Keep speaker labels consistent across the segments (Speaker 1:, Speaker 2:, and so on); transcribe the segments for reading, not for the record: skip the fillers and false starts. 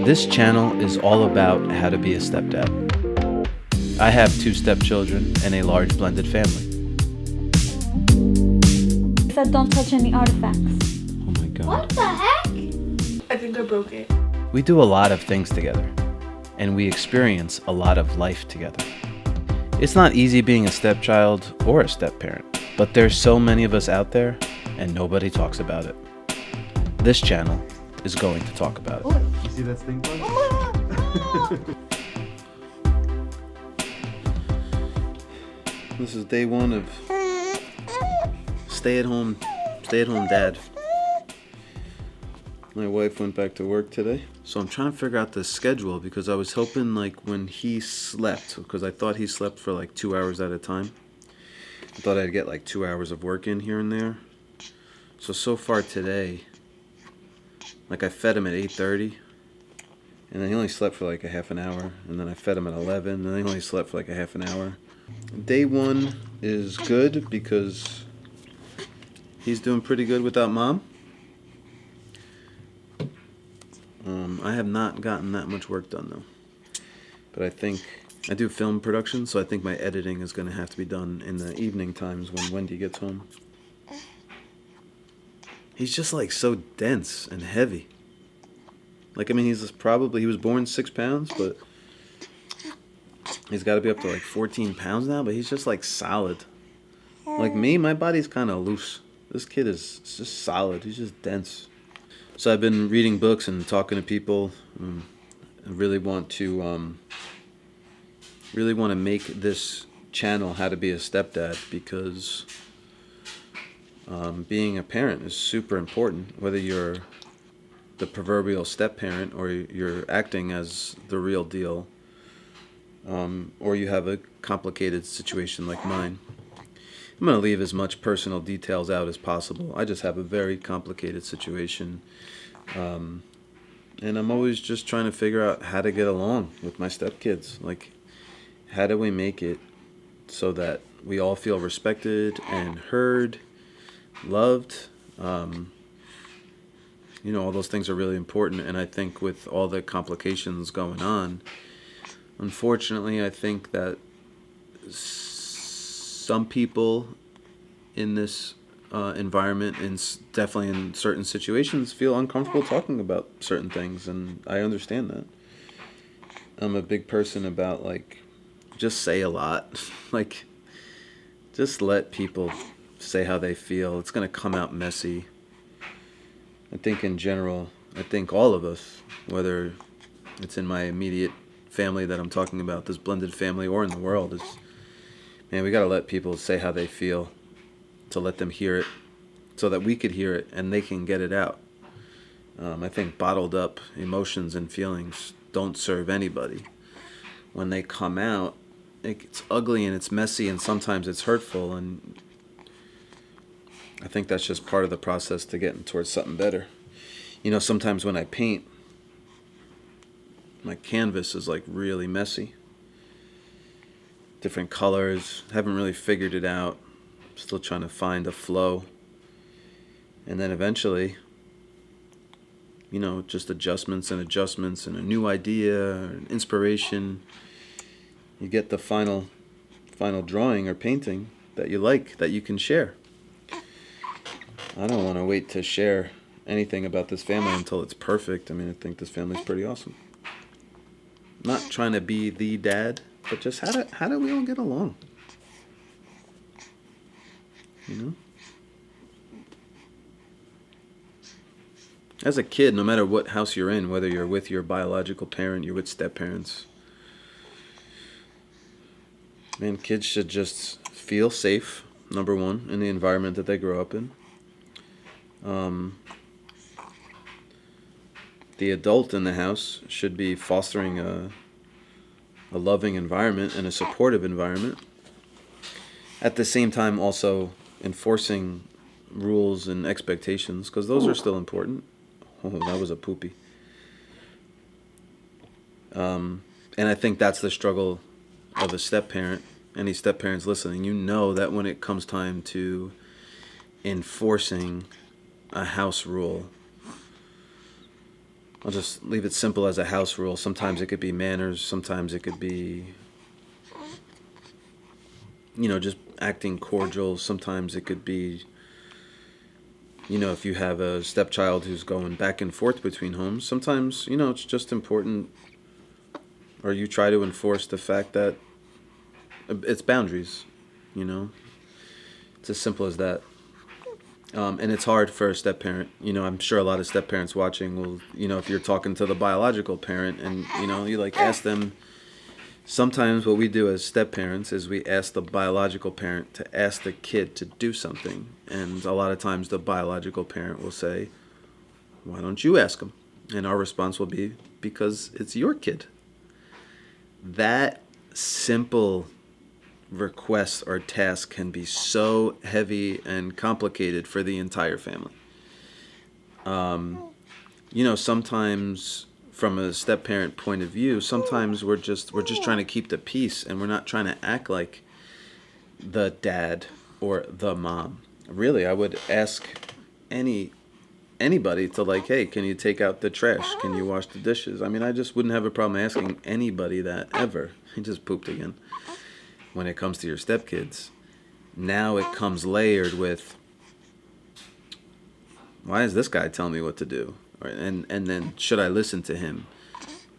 Speaker 1: This channel is all about how to be a stepdad. I have 2 stepchildren and a large blended family.
Speaker 2: It said don't touch any artifacts.
Speaker 1: Oh my God.
Speaker 3: What the heck?
Speaker 4: I think I broke it.
Speaker 1: We do a lot of things together, and we experience a lot of life together. It's not easy being a stepchild or a stepparent, but there's so many of us out there, and nobody talks about it. This channel is going to talk about it.
Speaker 5: You see that stink bug?
Speaker 1: This is day 1 of stay-at-home dad. My wife went back to work today, so I'm trying to figure out the schedule because I was hoping like when he slept, because I thought he slept for like 2 hours at a time. I thought I'd get like 2 hours of work in here and there. So far today, like I fed him at 8:30, and then he only slept for like a half an hour, and then I fed him at 11, and then he only slept for like a half an hour. Day 1 is good because he's doing pretty good without mom. I have not gotten that much work done though, but I think I do film production, so I think my editing is going to have to be done in the evening times when Wendy gets home. He's just like so dense and heavy. Like, I mean, he was born 6 pounds, but he's got to be up to like 14 pounds now, but he's just like solid. Like me, my body's kind of loose. This kid is just solid. He's just dense. So I've been reading books and talking to people. I really want to make this channel How to Be a Stepdad, because being a parent is super important, whether you're the proverbial step-parent or you're acting as the real deal, or you have a complicated situation like mine. I'm going to leave as much personal details out as possible. I just have a very complicated situation, and I'm always just trying to figure out how to get along with my stepkids. Like, how do we make it so that we all feel respected and heard, loved? All those things are really important, and I think with all the complications going on, unfortunately, I think that some people in this environment, and definitely in certain situations, feel uncomfortable talking about certain things, and I understand that. I'm a big person about, like, just say a lot. Like, just let people say how they feel. It's going to come out messy. I think in general, all of us, whether it's in my immediate family that I'm talking about, this blended family, or in the world, we got to let people say how they feel, to let them hear it, so that we could hear it and they can get it out. I think bottled up emotions and feelings don't serve anybody. When they come out, it's ugly and it's messy and sometimes it's hurtful, and I think that's just part of the process to getting towards something better. Sometimes when I paint, my canvas is like really messy. Different colors, haven't really figured it out. Still trying to find a flow. And then eventually, just adjustments and a new idea, an inspiration. You get the final drawing or painting that you like, that you can share. I don't want to wait to share anything about this family until it's perfect. I think this family's pretty awesome. Not trying to be the dad, but just how do we all get along? As a kid, no matter what house you're in, whether you're with your biological parent, you're with step-parents, kids should just feel safe, number one, in the environment that they grow up in. The adult in the house should be fostering a loving environment and a supportive environment. At the same time, also enforcing rules and expectations, because those are still important. Oh, that was a poopy. And I think that's the struggle of a step-parent. Any step-parents listening, that when it comes time to enforcing a house rule, I'll just leave it simple as a house rule. Sometimes it could be manners. Sometimes it could be, just acting cordial. Sometimes it could be, if you have a stepchild who's going back and forth between homes. Sometimes, it's just important, or you try to enforce the fact that it's boundaries, It's as simple as that. And it's hard for a step-parent. I'm sure a lot of step-parents watching will, if you're talking to the biological parent and, you ask them. Sometimes what we do as step-parents is we ask the biological parent to ask the kid to do something. And a lot of times the biological parent will say, why don't you ask him? And our response will be, because it's your kid. That simple request or task can be so heavy and complicated for the entire family. Sometimes from a step-parent point of view, sometimes we're just trying to keep the peace, and we're not trying to act like the dad or the mom. Really, I would ask anybody to hey, can you take out the trash? Can you wash the dishes? I just wouldn't have a problem asking anybody that ever. He just pooped again. When it comes to your stepkids, now it comes layered with, why is this guy telling me what to do? And then, should I listen to him?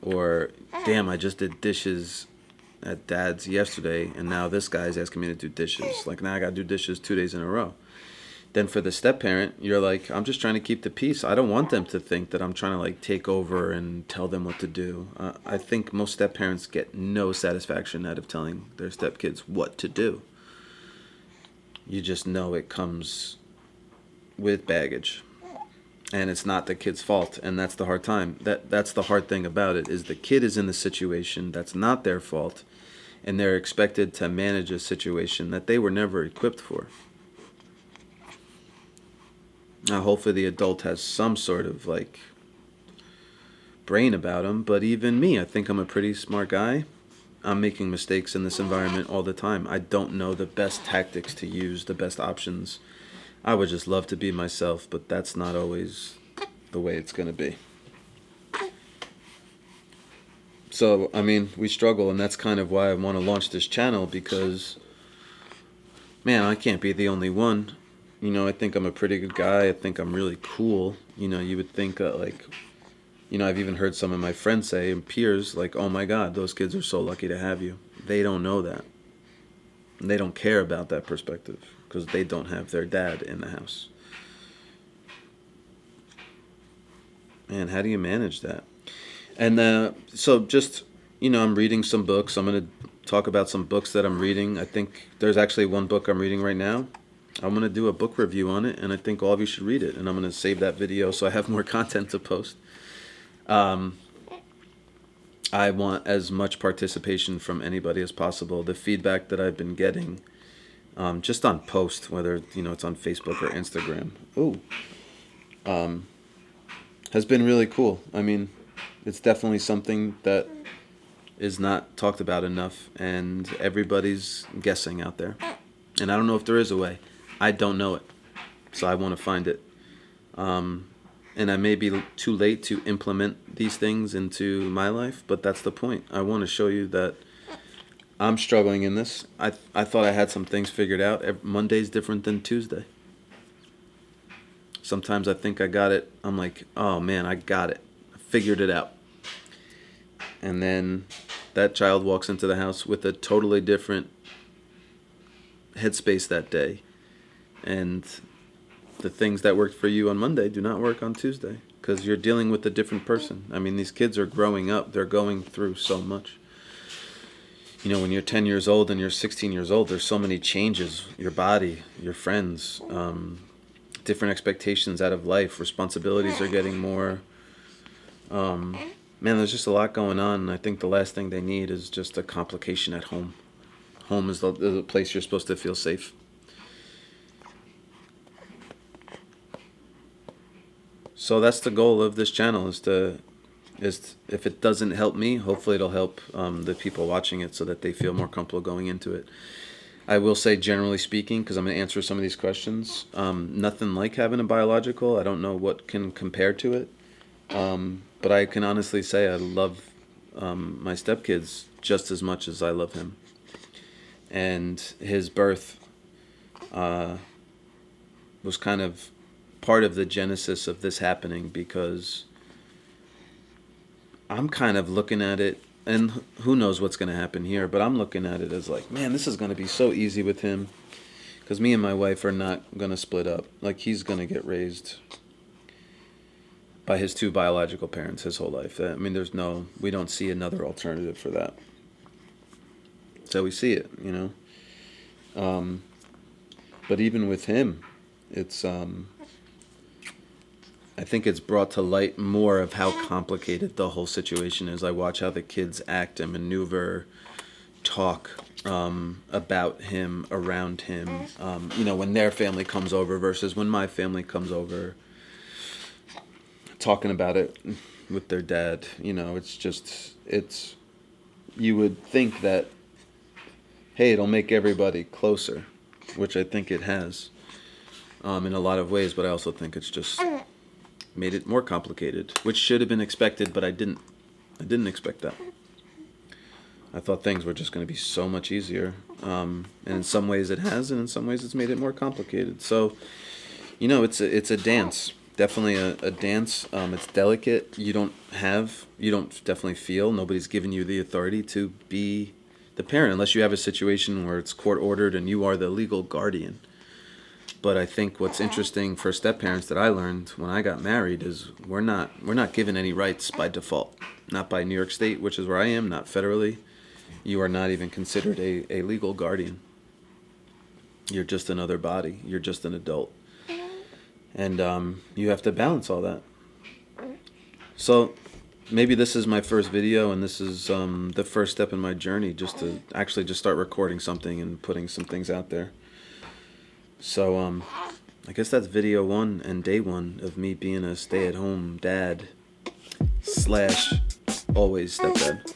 Speaker 1: Or, damn, I just did dishes at dad's yesterday, and now this guy's asking me to do dishes. Now I got to do dishes 2 days in a row. Then for the step-parent, you're I'm just trying to keep the peace. I don't want them to think that I'm trying to take over and tell them what to do. I think most step-parents get no satisfaction out of telling their stepkids what to do. You just know it comes with baggage. And it's not the kid's fault, and that's the hard time. That's the hard thing about it, is the kid is in the situation that's not their fault, and they're expected to manage a situation that they were never equipped for. Now, hopefully the adult has some sort of brain about him, but even me, I think I'm a pretty smart guy. I'm making mistakes in this environment all the time. I don't know the best tactics to use, the best options. I would just love to be myself, but that's not always the way it's going to be. So, we struggle, and that's kind of why I want to launch this channel, because, man, I can't be the only one. I think I'm a pretty good guy. I think I'm really cool. You would think I've even heard some of my friends say, and peers, oh my God, those kids are so lucky to have you. They don't know that. And they don't care about that perspective, because they don't have their dad in the house. Man, how do you manage that? And so just, I'm reading some books. I'm going to talk about some books that I'm reading. I think there's actually one book I'm reading right now. I'm going to do a book review on it, and I think all of you should read it. And I'm going to save that video so I have more content to post. I want as much participation from anybody as possible. The feedback that I've been getting, just on post, whether it's on Facebook or Instagram, has been really cool. It's definitely something that is not talked about enough, and everybody's guessing out there. And I don't know if there is a way. I don't know it, so I want to find it. And I may be too late to implement these things into my life, but that's the point. I want to show you that I'm struggling in this. I thought I had some things figured out. Monday's different than Tuesday. Sometimes I think I got it. I'm like, oh man, I got it. I figured it out. And then that child walks into the house with a totally different headspace that day. And the things that worked for you on Monday do not work on Tuesday, because you're dealing with a different person. These kids are growing up. They're going through so much. When you're 10 years old and you're 16 years old, there's so many changes. Your body, your friends, different expectations out of life. Responsibilities are getting more. Man, there's just a lot going on. And I think the last thing they need is just a complication at home. Home is the place you're supposed to feel safe. So that's the goal of this channel, is if it doesn't help me, hopefully it'll help the people watching it, so that they feel more comfortable going into it. I will say, generally speaking, because I'm going to answer some of these questions, nothing like having a biological. I don't know what can compare to it. But I can honestly say I love my stepkids just as much as I love him. And his birth was kind of part of the genesis of this happening, because I'm kind of looking at it, and who knows what's going to happen here, but I'm looking at it as like, man, this is going to be so easy with him, because me and my wife are not going to split up. Like, he's going to get raised by his two biological parents his whole life. I mean, we don't see another alternative for that. So we see it, you know. But even with him, it's I think it's brought to light more of how complicated the whole situation is. I watch how the kids act and maneuver, talk about him, around him, you know, when their family comes over versus when my family comes over, talking about it with their dad. You know, you would think that, hey, it'll make everybody closer, which I think it has in a lot of ways, but I also think it's just made it more complicated, which should have been expected, but I didn't expect that. I thought things were just going to be so much easier, and in some ways it has, and in some ways it's made it more complicated. So, you know, it's a dance, definitely a dance. It's delicate. You don't definitely feel, nobody's given you the authority to be the parent unless you have a situation where it's court ordered and you are the legal guardian. But I think what's interesting for step-parents that I learned when I got married is we're not given any rights by default. Not by New York State, which is where I am, not federally. You are not even considered a legal guardian. You're just another body. You're just an adult. And you have to balance all that. So maybe this is my first video, and this is the first step in my journey, just to actually just start recording something and putting some things out there. So, I guess that's video 1 and day 1 of me being a stay-at-home dad / always stepdad.